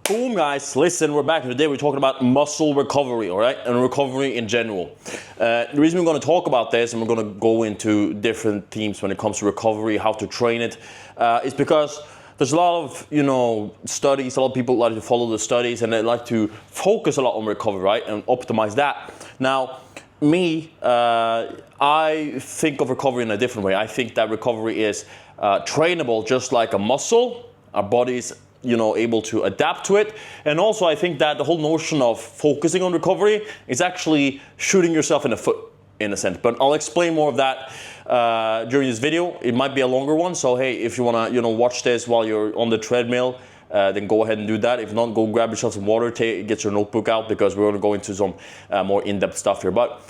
Boom, guys, listen, we're back. Today we're talking about muscle recovery, all right, and recovery in general. The reason we're going to talk about this, and we're going to go into different themes when it comes to recovery, how to train it, is because there's a lot of, studies, a lot of people like to follow the studies, and they like to focus a lot on recovery, right, and optimize that. Now, me, I think of recovery in a different way. I think that recovery is trainable just like a muscle. Our body's able to adapt to it. And also I think that the whole notion of focusing on recovery is actually shooting yourself in the foot, in a sense. But I'll explain more of that during this video. It might be a longer one, so hey, if you want to watch this while you're on the treadmill, then go ahead and do that. If not, go grab yourself some water, get your notebook out, because we're going to go into some more in-depth stuff here. But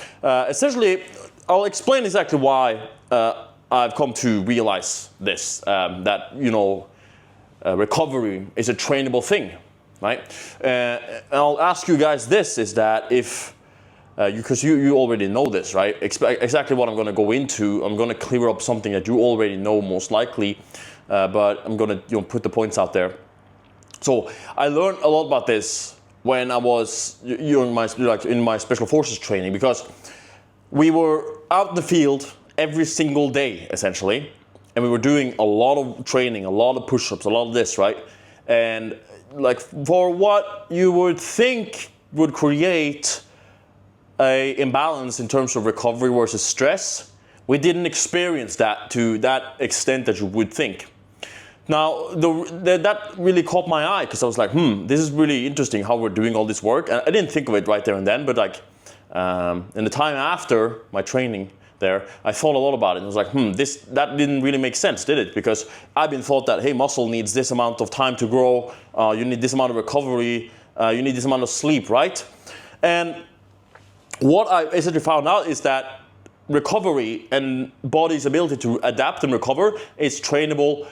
essentially, I'll explain exactly why I've come to realize this, that recovery is a trainable thing, right? I'll ask you guys this, is that if, because you already know this, right? Exactly what I'm going to go into. I'm going to clear up something that you already know most likely, but I'm going to put the points out there. So I learned a lot about this when I was in my special forces training, because we were out in the field every single day, essentially. And we were doing a lot of training, a lot of push-ups, a lot of this, right? And like for what you would think would create an imbalance in terms of recovery versus stress, we didn't experience that to that extent that you would think. Now, that really caught my eye, because I was like, this is really interesting how we're doing all this work. And I didn't think of it right there and then, but like in the time after my training there, I thought a lot about it. I was like, that didn't really make sense, did it? Because I've been thought that, hey, muscle needs this amount of time to grow, you need this amount of recovery, you need this amount of sleep, right? And what I essentially found out is that recovery and body's ability to adapt and recover is trainable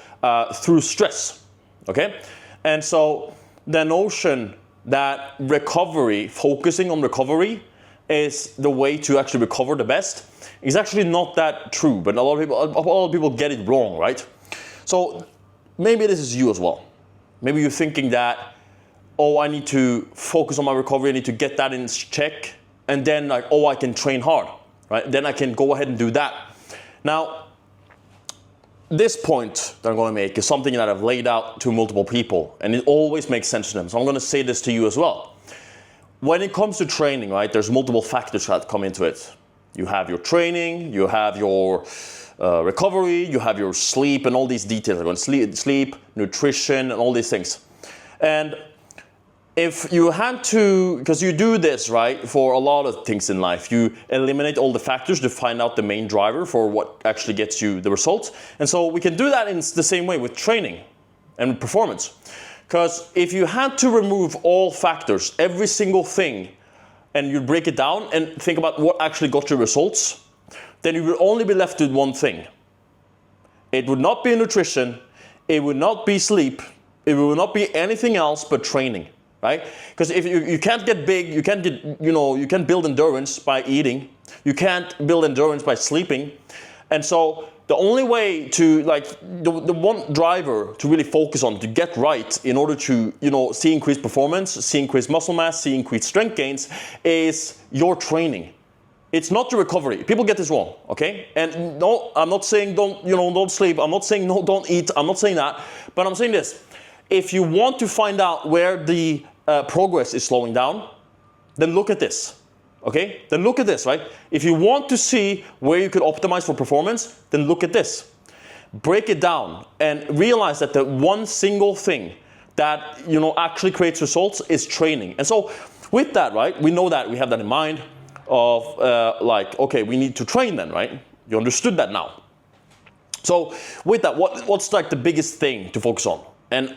through stress, okay? And so the notion that recovery, focusing on recovery, is the way to actually recover the best is actually not that true, but a lot of people get it wrong, right? So maybe this is you as well. Maybe you're thinking that, oh, I need to focus on my recovery, I need to get that in check, and then like, oh, I can train hard, right? Then I can go ahead and do that. Now, this point that I'm going to make is something that I've laid out to multiple people, and it always makes sense to them. So I'm going to say this to you as well. When it comes to training, right, there's multiple factors that come into it. You have your training, you have your recovery, you have your sleep, and all these details. Like sleep, nutrition, and all these things. And if you had to, because you do this, right, for a lot of things in life, you eliminate all the factors to find out the main driver for what actually gets you the results. And so we can do that in the same way with training and performance. Because if you had to remove all factors, every single thing, and you break it down and think about what actually got you results, then you would only be left with one thing. It would not be nutrition, it would not be sleep, it would not be anything else but training, right? Because if you can't get big, you can't get, you can't build endurance by eating, you can't build endurance by sleeping, and so the only way to, like, the one driver to really focus on, to get right in order to, see increased performance, see increased muscle mass, see increased strength gains, is your training. It's not your recovery. People get this wrong, okay? And no, I'm not saying don't sleep. I'm not saying no, don't eat. I'm not saying that. But I'm saying this. If you want to find out where the progress is slowing down, then look at this. Okay, then look at this, right? If you want to see where you could optimize for performance, then look at this. Break it down and realize that the one single thing that, actually creates results is training. And so with that, right, we know that, we have that in mind of okay, we need to train then, right? You understood that now. So with that, what's like the biggest thing to focus on? And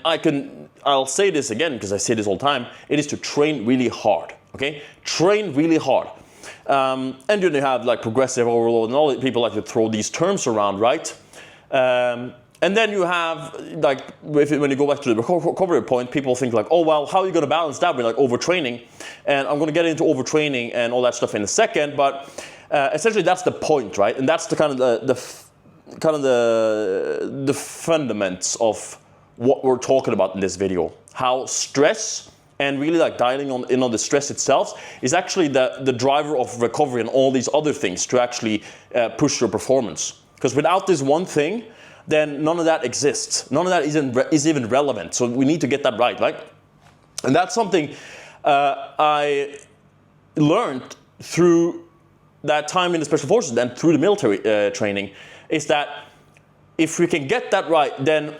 I'll say this again, because I say this all the time, it is to train really hard. Okay, train really hard, and you have like progressive overload, and all people like to throw these terms around, right? And then you have like when you go back to the recovery point, people think like, oh well, how are you going to balance that with like overtraining? And I'm going to get into overtraining and all that stuff in a second, but essentially that's the point, right? And that's the kind of the fundaments of what we're talking about in this video. how stress and really like dialing in on the stress itself is actually the driver of recovery and all these other things to actually push your performance. Because without this one thing, then none of that exists. None of that is even relevant. So we need to get that right? And that's something I learned through that time in the Special Forces and through the military training, is that if we can get that right, then,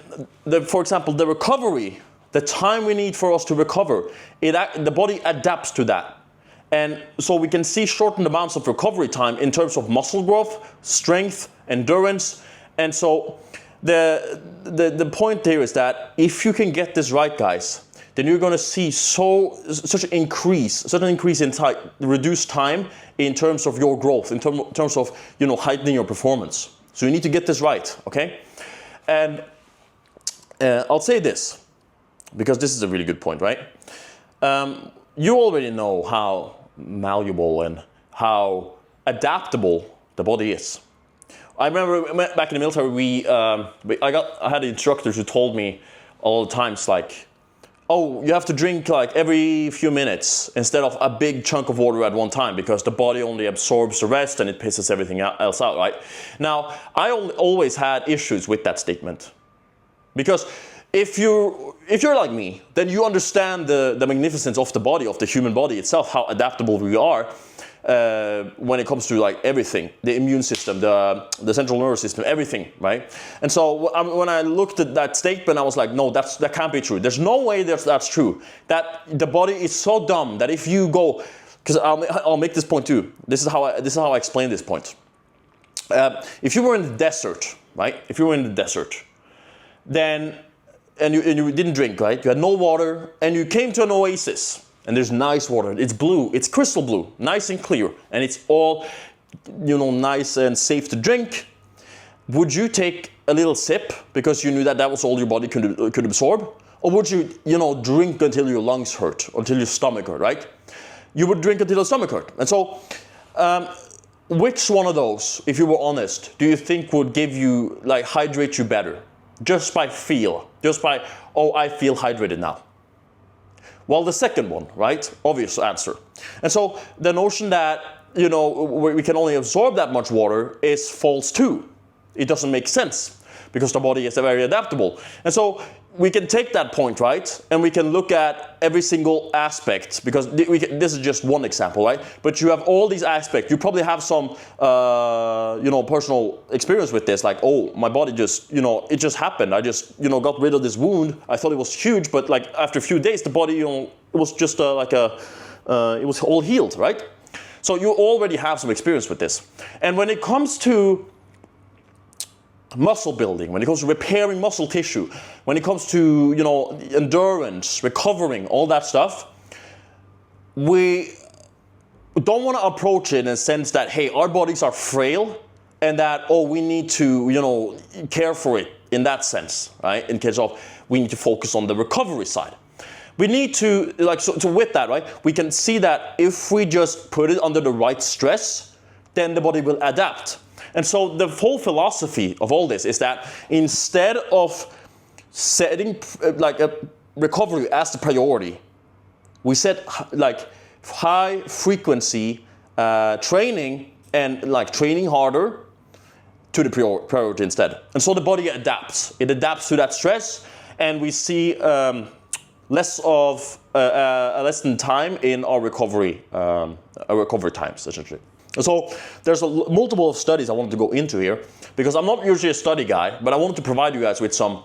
for example, the recovery, the time we need for us to recover, the body adapts to that. And so we can see shortened amounts of recovery time in terms of muscle growth, strength, endurance. And so the point there is that if you can get this right, guys, then you're going to see such an increase in time, reduced time in terms of your growth, in terms of heightening your performance. So you need to get this right, okay? And I'll say this, because this is a really good point, right? You already know how malleable and how adaptable the body is. I remember back in the military, I had instructors who told me all the times, like, oh, you have to drink like every few minutes instead of a big chunk of water at one time, because the body only absorbs the rest and it pisses everything else out, right? Now, I always had issues with that statement, because if you're like me, then you understand the magnificence of the body, of the human body itself, how adaptable we are when it comes to like everything, the immune system, the central nervous system, everything, right? And so when I looked at that statement, I was like, no, that can't be true. There's no way that's true. That the body is so dumb that if you go, because I'll make this point too. This is how I explain this point. If you were in the desert, right? If you were in the desert, then and you didn't drink, right? You had no water, and you came to an oasis. And there's nice water. It's blue. It's crystal blue, nice and clear, and it's all, nice and safe to drink. Would you take a little sip because you knew that was all your body could absorb, or would you, drink until your lungs hurt, until your stomach hurt, right? You would drink until your stomach hurt. And so, which one of those, if you were honest, do you think would give you, hydrate you better, just by feel, I feel hydrated now? Well, the second one, right? Obvious answer. And so the notion that, we can only absorb that much water is false too. It doesn't make sense, because the body is very adaptable. And so we can take that point, right? And we can look at every single aspect, because this is just one example, right? But you have all these aspects. You probably have some, personal experience with this. Like, oh, my body just, it just happened. I just, got rid of this wound. I thought it was huge, but after a few days, the body, it was just it was all healed, right? So you already have some experience with this. And when it comes to muscle building, when it comes to repairing muscle tissue, when it comes to, endurance, recovering, all that stuff, we don't want to approach it in a sense that, hey, our bodies are frail and that, we need to, care for it in that sense, right? In case of, we need to focus on the recovery side. We need to, so with that, right, we can see that if we just put it under the right stress, then the body will adapt. And so the whole philosophy of all this is that instead of setting a recovery as the priority, we set high frequency training and training harder to the priority instead. And so the body adapts. It adapts to that stress, and we see less than time in our recovery times, essentially. So there's multiple studies I wanted to go into here, because I'm not usually a study guy, but I wanted to provide you guys with some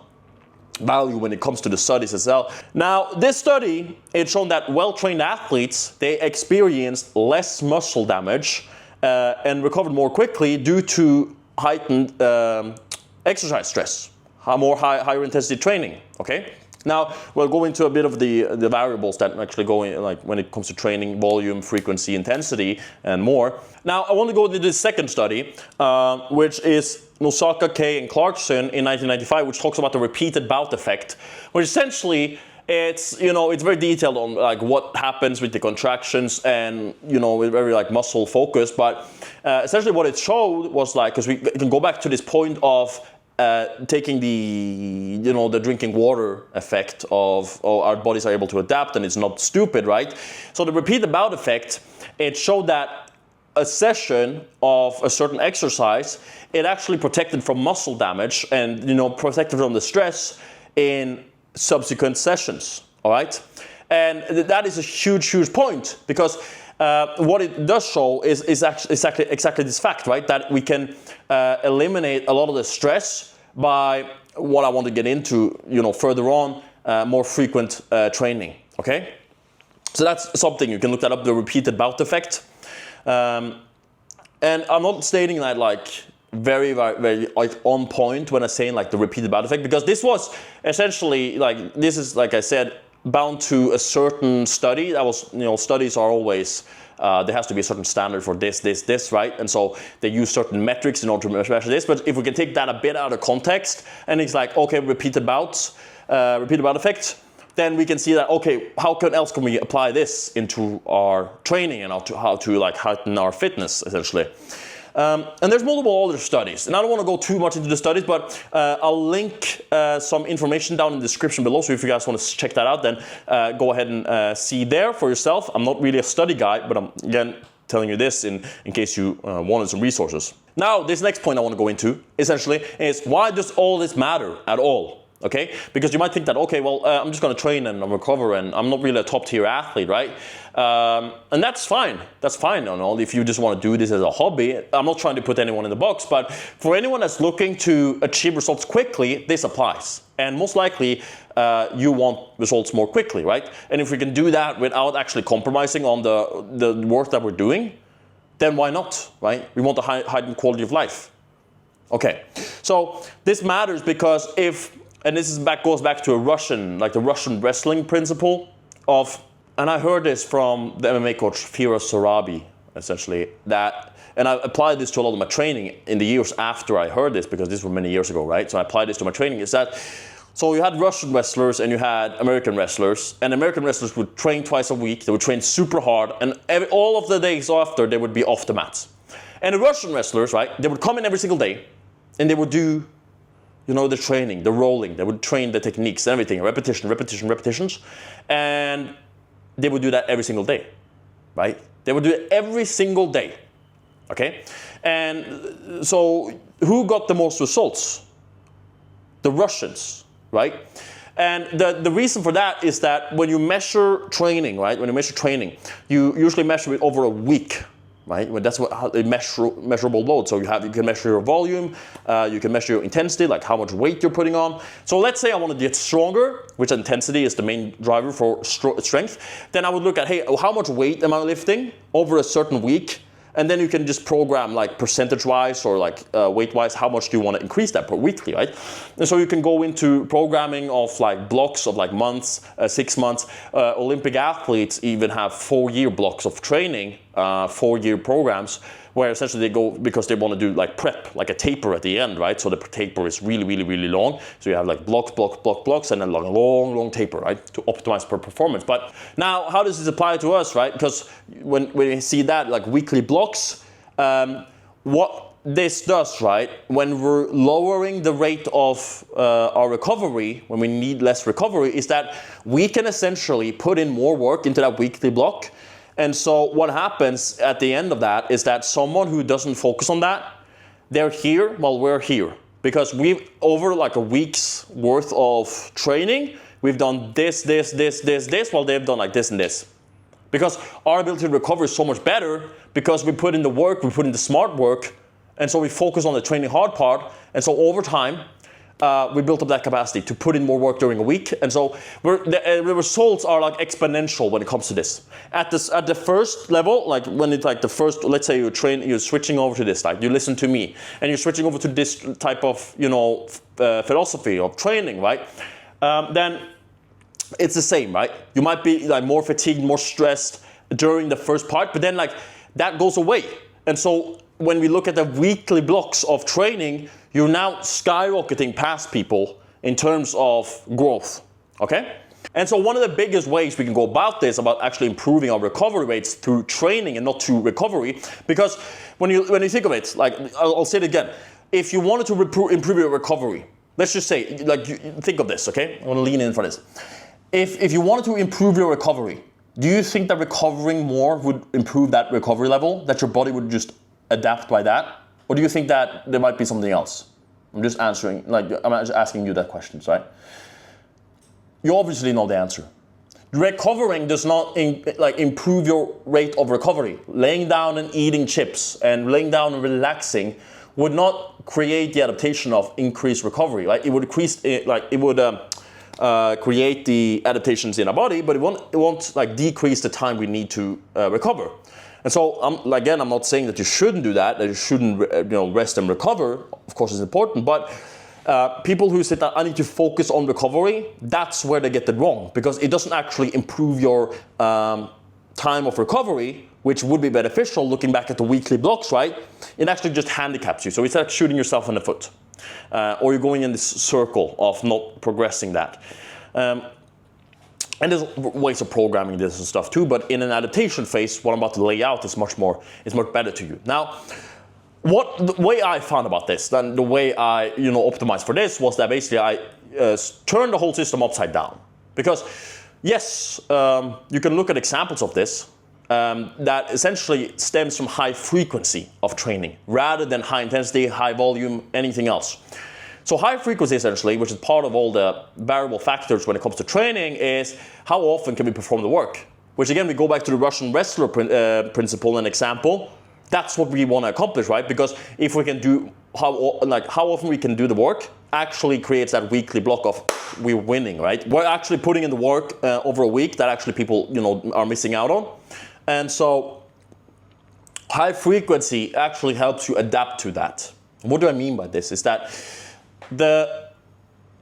value when it comes to the studies itself. Now, this study, it's shown that well-trained athletes, they experienced less muscle damage and recovered more quickly due to heightened exercise stress, higher intensity training, okay? Now, we'll go into a bit of the variables that actually go in, when it comes to training, volume, frequency, intensity, and more. Now, I want to go into this second study, which is Nosaka, Kay, and Clarkson in 1995, which talks about the repeated bout effect, which essentially it's very detailed on what happens with the contractions and it's very muscle focused. But essentially, what it showed was because we can go back to this point of taking the, the drinking water effect of, our bodies are able to adapt and it's not stupid, right? So the repeat about effect, it showed that a session of a certain exercise, it actually protected from muscle damage and, protected from the stress in subsequent sessions, all right? And that is a huge point, because what it does show is exactly this fact, right? That we can eliminate a lot of the stress by what I want to get into, further on, more frequent training, okay? So that's something, you can look that up, the repeated bout effect. And I'm not stating that like very like on point when I'm saying like the repeated bout effect, because this was essentially like, this is, like I said, bound to a certain study. That was, studies are always, there has to be a certain standard for this, right? And so they use certain metrics in order to measure this. But if we can take that a bit out of context, and it's like, okay, repeated bout effect, then we can see that, okay, how else can we apply this into our training and how to like heighten our fitness, essentially. And there's multiple other studies, and I don't want to go too much into the studies, but I'll link some information down in the description below, so if you guys want to check that out, then go ahead and see there for yourself. I'm not really a study guy, but I'm, again, telling you this in case you wanted some resources. Now, this next point I want to go into, essentially, is why does all this matter at all? Okay, because you might think that, okay, well, I'm just going to train and recover, and I'm not really a top tier athlete, right? And that's fine. That's fine, if you just want to do this as a hobby. I'm not trying to put anyone in the box, but for anyone that's looking to achieve results quickly, this applies. And most likely, you want results more quickly, right? And if we can do that without actually compromising on the work that we're doing, then why not, right? We want a heightened quality of life. Okay, so this matters because and this goes back to the Russian wrestling principle of, and I heard this from the MMA coach Firas Sorabi, essentially, and I applied this to a lot of my training in the years after I heard this, because this was many years ago, right? So I applied this to my training, is that, so you had Russian wrestlers and you had American wrestlers, and American wrestlers would train twice a week, they would train super hard, and all of the days after, they would be off the mats. And the Russian wrestlers, right, they would come in every single day, and they would do the training, the rolling, they would train the techniques, everything, repetitions, and they would do that every single day, right? They would do it every single day, okay? And so who got the most results? The Russians, right? And the reason for that is that when you measure training, right? When you measure training, you usually measure it over a week, right? Well, that's a measurable load. So you can measure your volume, you can measure your intensity, like how much weight you're putting on. So let's say I want to get stronger, which intensity is the main driver for strength. Then I would look at, hey, how much weight am I lifting over a certain week? And then you can just program like percentage-wise or like weight-wise, how much do you want to increase that per weekly, right? And so you can go into programming of like blocks of like months, 6 months. Olympic athletes even have 4-year blocks of training, 4-year programs, where essentially they go because they want to do like prep, like a taper at the end, right? So the taper is really long. So you have like blocks, and then like a long taper, right? To optimize per performance. But now, how does this apply to us, right? Because when you see that, like weekly blocks, what this does, right? When we're lowering the rate of our recovery, when we need less recovery, is that we can essentially put in more work into that weekly block. And so what happens at the end of that is that someone who doesn't focus on that, they're here while we're here. Because we've, over like a week's worth of training, we've done this, while they've done like this and this. Because our ability to recover is so much better because we put in the work, we put in the smart work, and so we focus on the training hard part. And so over time, we built up that capacity to put in more work during a week, and so the results are like exponential when it comes to this. At the first level, like when it's like the first, let's say you're switching over to this, like you listen to me, and you're switching over to this type of philosophy of training, right? Then it's the same, right? You might be like more fatigued, more stressed during the first part, but then like that goes away, and so when we look at the weekly blocks of training, you're now skyrocketing past people in terms of growth, okay? And so one of the biggest ways we can go about this, about actually improving our recovery rates through training and not through recovery, because when you think of it, like I'll say it again, if you wanted to improve your recovery, let's just say, like, think of this, okay? I want to lean in for this. If you wanted to improve your recovery, do you think that recovering more would improve that recovery level, that your body would just adapt by that? Or do you think that there might be something else? I'm just answering, like, I'm just asking you that question, right? You obviously know the answer. Recovering does not improve your rate of recovery. Laying down and eating chips and laying down and relaxing would not create the adaptation of increased recovery, right? It would create the adaptations in our body, but it won't like decrease the time we need to recover. And so, I'm not saying that you shouldn't do that you shouldn't rest and recover. Of course, it's important, but people who say that I need to focus on recovery, that's where they get it wrong, because it doesn't actually improve your time of recovery, which would be beneficial looking back at the weekly blocks, right? It actually just handicaps you. So it's like shooting yourself in the foot, or you're going in this circle of not progressing that. And there's ways of programming this and stuff too, but in an adaptation phase, what I'm about to lay out is much better to you. Now, the way I found about this, then the way I optimized for this was that basically I turned the whole system upside down. Because yes, you can look at examples of this that essentially stems from high frequency of training rather than high intensity, high volume, anything else. So high frequency essentially, which is part of all the variable factors when it comes to training, is how often can we perform the work? Which again, we go back to the Russian wrestler principle and example. That's what we want to accomplish, right? Because if we can do how often we can do the work, actually creates that weekly block of we're winning, right? We're actually putting in the work over a week that actually people are missing out on, and so high frequency actually helps you adapt to that. What do I mean by this? Is that the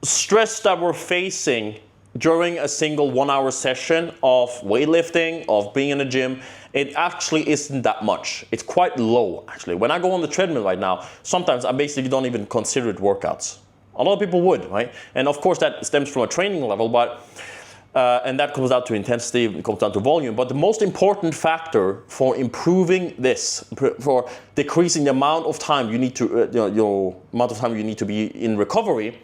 stress that we're facing during a single 1 hour session of weightlifting, of being in the gym, it actually isn't that much. It's quite low, actually. When I go on the treadmill right now, sometimes I basically don't even consider it workouts. A lot of people would, right? And of course that stems from a training level, but and that comes down to intensity, it comes down to volume. But the most important factor for improving this, for decreasing the amount of time you need to, your amount of time you need to be in recovery,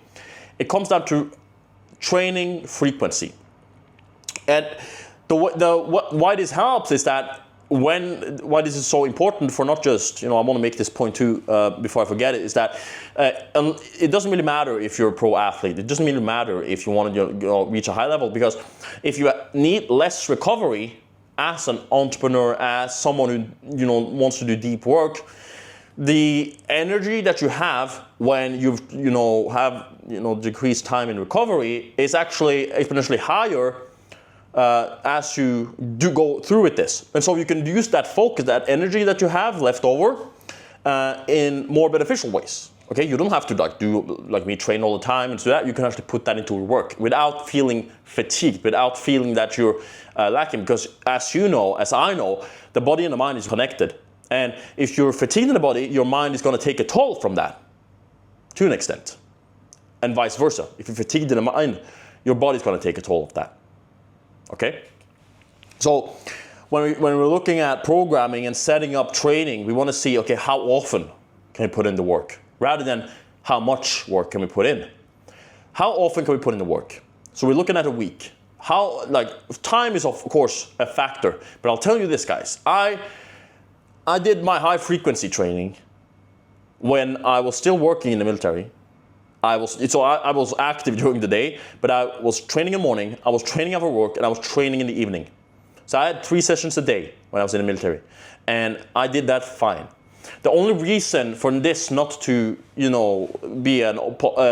it comes down to training frequency. And why this helps is that why this is so important for not just, I want to make this point too before I forget it, is that it doesn't really matter if you're a pro athlete. It doesn't really matter if you want to reach a high level, because if you need less recovery as an entrepreneur, as someone who wants to do deep work, the energy that you have when you've decreased time in recovery is actually exponentially higher as you do go through with this. And so you can use that focus, that energy that you have left over in more beneficial ways. Okay, you don't have to do like me, train all the time and do that. You can actually put that into work without feeling fatigued, without feeling that you're lacking. Because as you know, as I know, the body and the mind is connected. And if you're fatigued in the body, your mind is going to take a toll from that to an extent. And vice versa. If you're fatigued in the mind, your body's going to take a toll of that. Okay? So when we're looking at programming and setting up training, we want to see, okay, how often can we put in the work? Rather than how much work can we put in? How often can we put in the work? So we're looking at a week. Time is of course a factor, but I'll tell you this, guys. I did my high frequency training when I was still working in the military. I was active during the day, but I was training in the morning, I was training after work, and I was training in the evening. So I had 3 sessions a day when I was in the military, and I did that fine. The only reason for this not to, be a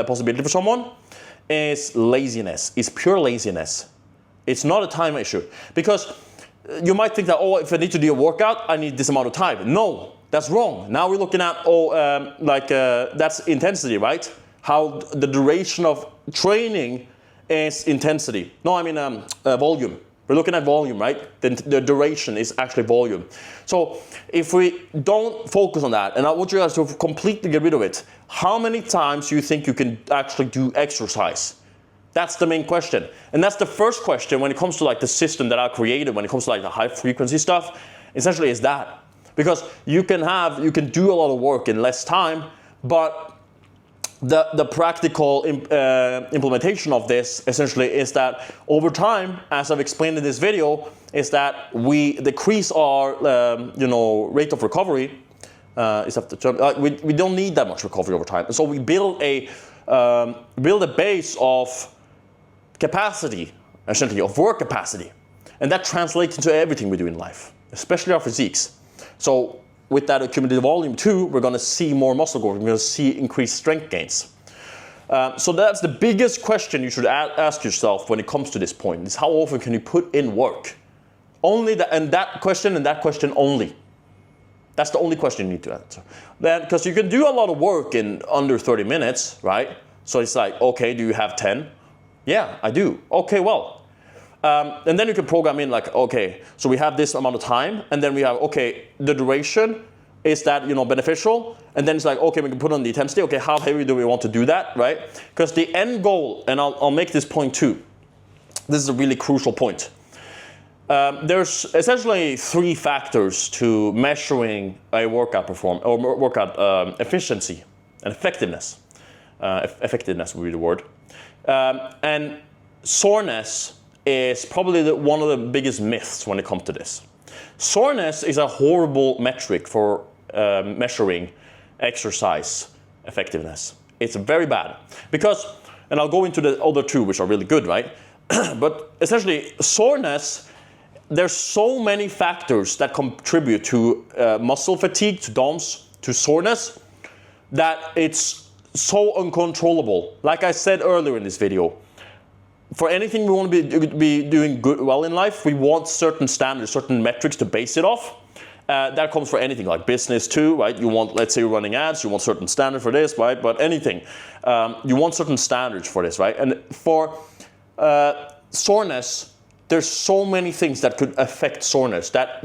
possibility for someone is laziness. It's pure laziness. It's not a time issue. Because you might think that, if I need to do a workout, I need this amount of time. No, that's wrong. Now we're looking at, that's intensity, right? How the duration of training is intensity. No, I mean volume. We're looking at volume, right? The duration is actually volume. So if we don't focus on that, and I want you guys to completely get rid of it, how many times do you think you can actually do exercise? That's the main question. And that's the first question when it comes to the system that I created, when it comes to the high frequency stuff, essentially is that. Because you can do a lot of work in less time, But the practical implementation of this essentially is that over time, as I've explained in this video, is that we decrease our rate of recovery. Is that the term? We don't need that much recovery over time, and so we build a base of capacity, essentially of work capacity, and that translates into everything we do in life, especially our physiques. So with that accumulated volume too, we're going to see more muscle growth. We're going to see increased strength gains. So that's the biggest question you should ask yourself when it comes to this point, is how often can you put in work? Only that question only. That's the only question you need to answer. Then, because you can do a lot of work in under 30 minutes, right? So it's like, okay, do you have 10? Yeah, I do. Okay, well. And then you can program in like, okay, so we have this amount of time, and then we have, okay, the duration, is that beneficial? And then it's like, okay, we can put on the intensity. Okay, how heavy do we want to do that, right? Because the end goal, and I'll make this point too. This is a really crucial point. There's essentially 3 factors to measuring a workout workout efficiency and effectiveness. Effectiveness would be the word. And soreness is probably one of the biggest myths when it comes to this. Soreness is a horrible metric for measuring exercise effectiveness. It's very bad because, and I'll go into the other 2, which are really good, right? But essentially, soreness, there's so many factors that contribute to muscle fatigue, to DOMS, to soreness, that it's so uncontrollable. Like I said earlier in this video, for anything we want to be doing well in life, we want certain standards, certain metrics to base it off. That comes for anything, like business too, right? You want, let's say you're running ads, you want certain standard for this, right? But anything, you want certain standards for this, right? And for soreness, there's so many things that could affect soreness that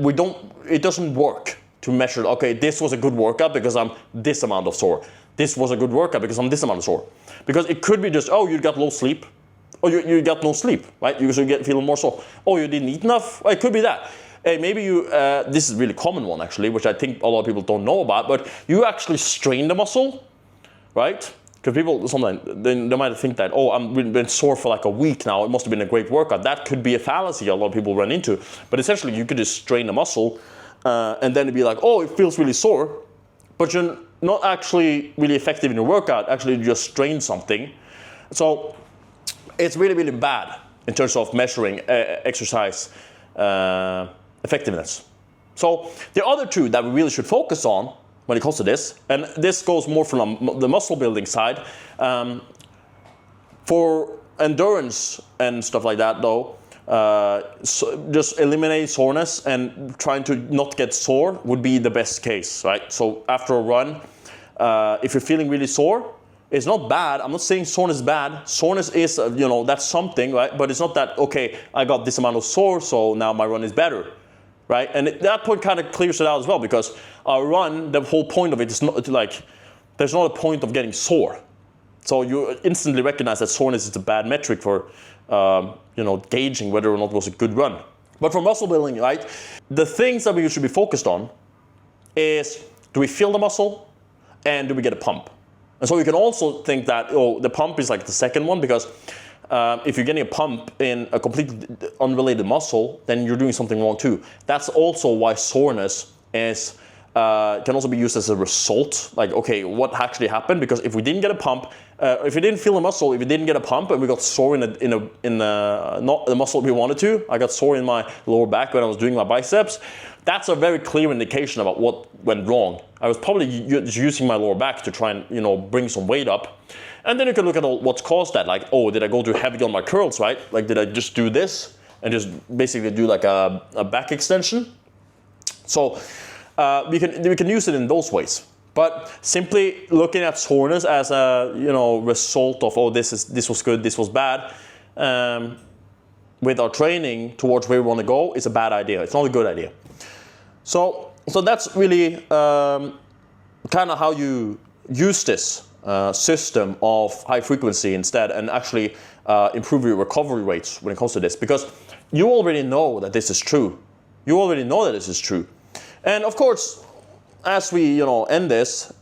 it doesn't work to measure, okay, this was a good workout because I'm this amount of sore. This was a good workout because I'm this amount of sore. Because it could be just, oh, you got low sleep. Or you got no sleep, right? You should feel more sore. Oh, you didn't eat enough? It could be that. Maybe you, this is a really common one actually, which I think a lot of people don't know about, but you actually strain the muscle, right? Because people sometimes, they might think that, oh, I've been sore for like a week now, it must have been a great workout. That could be a fallacy a lot of people run into. But essentially you could just strain the muscle and then it'd be like, oh, it feels really sore, but you're not actually really effective in your workout, actually you just strained something. So it's really, really bad in terms of measuring exercise effectiveness. So the other 2 that we really should focus on when it comes to this, and this goes more from the muscle building side, for endurance and stuff like that though, so just eliminate soreness and trying to not get sore would be the best case, right? So after a run, if you're feeling really sore, it's not bad. I'm not saying soreness is bad. Soreness is, that's something, right? But it's not that, okay, I got this amount of sore, so now my run is better, right? And that point kind of clears it out as well, because our run, the whole point of it is not like, there's not a point of getting sore. So you instantly recognize that soreness is a bad metric for, gauging whether or not it was a good run. But for muscle building, right, the things that we should be focused on is, do we feel the muscle and do we get a pump? And so you can also think that, the pump is like the second one, because if you're getting a pump in a completely unrelated muscle, then you're doing something wrong too. That's also why soreness is can also be used as a result. Like, okay, what actually happened? Because if we didn't get a pump, if we didn't feel a muscle, if we didn't get a pump, and we got sore in not the muscle we wanted to, I got sore in my lower back when I was doing my biceps. That's a very clear indication about what went wrong. I was probably using my lower back to try and bring some weight up. And then you can look at what's caused that. Like, oh, did I go too heavy on my curls, right? Like, did I just do this and just basically do like a back extension? So we can use it in those ways. But simply looking at soreness as a result of, oh, this was good, this was bad, with our training towards where we want to go is a bad idea. It's not a good idea. So that's really kind of how you use this system of high frequency instead, and actually improve your recovery rates when it comes to this, because you already know that this is true. You already know that this is true. And of course, as we end this,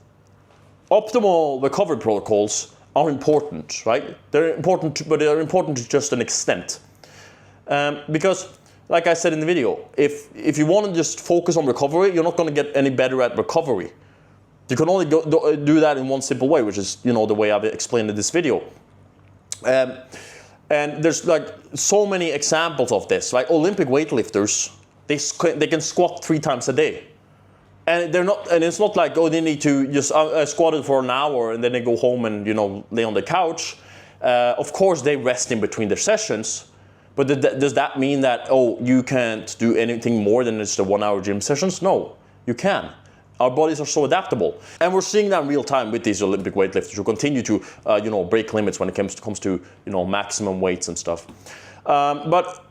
optimal recovery protocols are important, right? They're important, but they're important to just an extent. Because, like I said in the video, if you want to just focus on recovery, you're not going to get any better at recovery. You can only do that in one simple way, which is, the way I've explained in this video. And there's like so many examples of this. Like Olympic weightlifters, they can squat 3 times a day. And it's not like, they need to just squat it for an hour and then they go home and, lay on the couch. Of course, they rest in between their sessions. But does that mean that, you can't do anything more than just the 1-hour gym sessions? No, you can. Our bodies are so adaptable. And we're seeing that in real time with these Olympic weightlifters who continue to, break limits when it comes to, maximum weights and stuff. But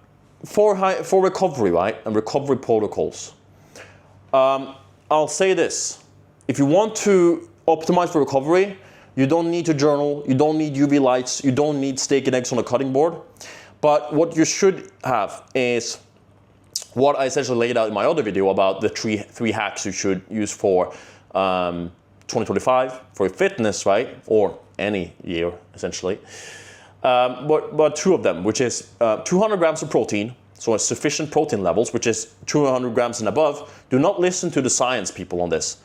for recovery, right, and recovery protocols, I'll say this. If you want to optimize for recovery, you don't need to journal, you don't need UV lights, you don't need steak and eggs on a cutting board. But what you should have is what I essentially laid out in my other video about the three hacks you should use for 2025 for fitness, right? Or any year, essentially. But 2 of them, which is 200 grams of protein, so a sufficient protein levels, which is 200 grams and above. Do not listen to the science people on this.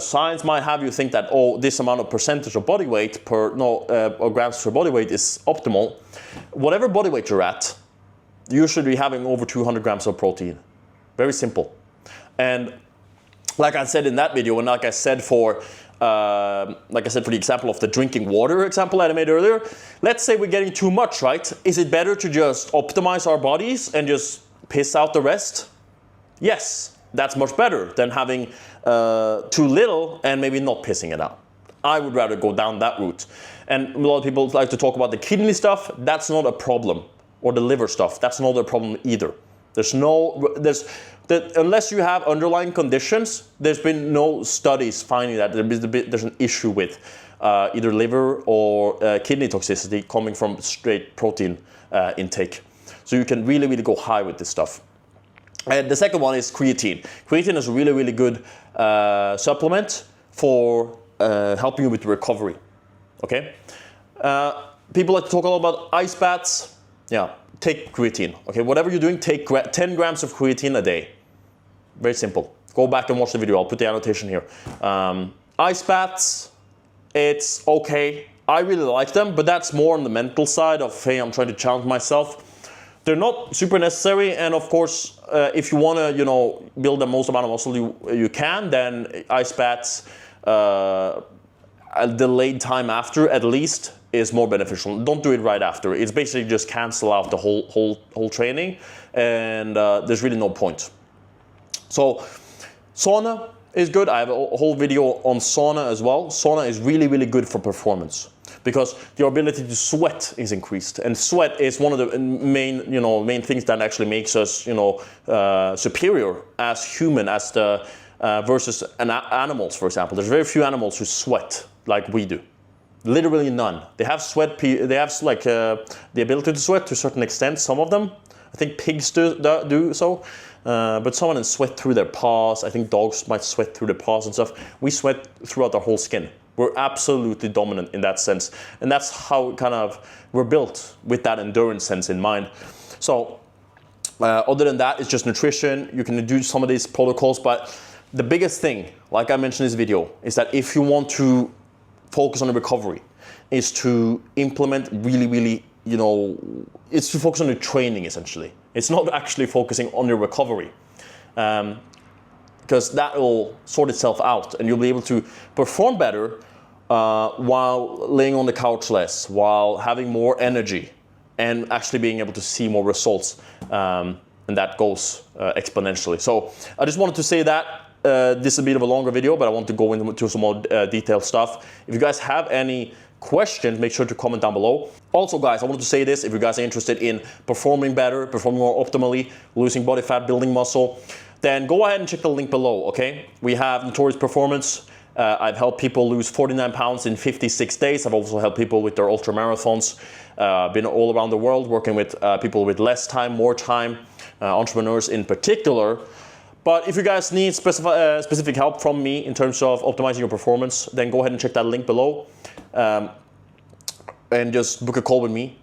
Science might have you think that, this amount of percentage of body weight or grams per body weight is optimal. Whatever body weight you're at, you should be having over 200 grams of protein. Very simple. And like I said in that video, and like I said for the example of the drinking water example that I made earlier, let's say we're getting too much, right? Is it better to just optimize our bodies and just piss out the rest? Yes, that's much better than having too little and maybe not pissing it out. I would rather go down that route. And a lot of people like to talk about the kidney stuff. That's not a problem. Or the liver stuff. That's not a problem either. Unless you have underlying conditions, there's been no studies finding that there's an issue with either liver or kidney toxicity coming from straight protein intake. So you can really, really go high with this stuff. And the second one is creatine. Creatine is a really, really good supplement for helping you with recovery. Okay? People like to talk a lot about ice baths. Yeah, take creatine. Okay, whatever you're doing, take 10 grams of creatine a day. Very simple. Go back and watch the video. I'll put the annotation here. Ice baths, it's okay. I really like them, but that's more on the mental side of, hey, I'm trying to challenge myself. They're not super necessary, and of course, if you want to, build the most amount of muscle you can, then ice baths, a delayed time after at least, is more beneficial. Don't do it right after. It's basically just cancel out the whole training, and there's really no point. So sauna is good. I have a whole video on sauna as well. Sauna is really, really good for performance because your ability to sweat is increased, and sweat is one of the main things that actually makes us superior as human versus animals, for example. There's very few animals who sweat like we do. Literally none. They have the ability to sweat to a certain extent. Some of them, I think pigs do so, but some of them sweat through their paws. I think dogs might sweat through their paws and stuff. We sweat throughout our whole skin. We're absolutely dominant in that sense, and that's how we're built with that endurance sense in mind. So, other than that, it's just nutrition. You can do some of these protocols, but the biggest thing, like I mentioned in this video, is that if you want to focus on the recovery, is to implement really, it's to focus on the training essentially. It's not actually focusing on your recovery, because that will sort itself out and you'll be able to perform better while laying on the couch less, while having more energy and actually being able to see more results, and that goes exponentially. So I just wanted to say that. This is a bit of a longer video, but I want to go into some more detailed stuff. If you guys have any questions, make sure to comment down below. Also, guys, I wanted to say this. If you guys are interested in performing better, performing more optimally, losing body fat, building muscle, then go ahead and check the link below, okay? We have Notorious Performance. I've helped people lose 49 pounds in 56 days. I've also helped people with their ultra marathons. Been all around the world working with people with less time, more time, entrepreneurs in particular. But if you guys need specific help from me in terms of optimizing your performance, then go ahead and check that link below, and just book a call with me,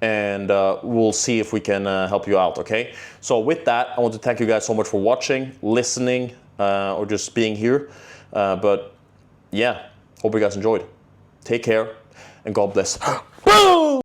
and we'll see if we can help you out, okay? So with that, I want to thank you guys so much for watching, listening, or just being here. But yeah, hope you guys enjoyed. Take care, and God bless.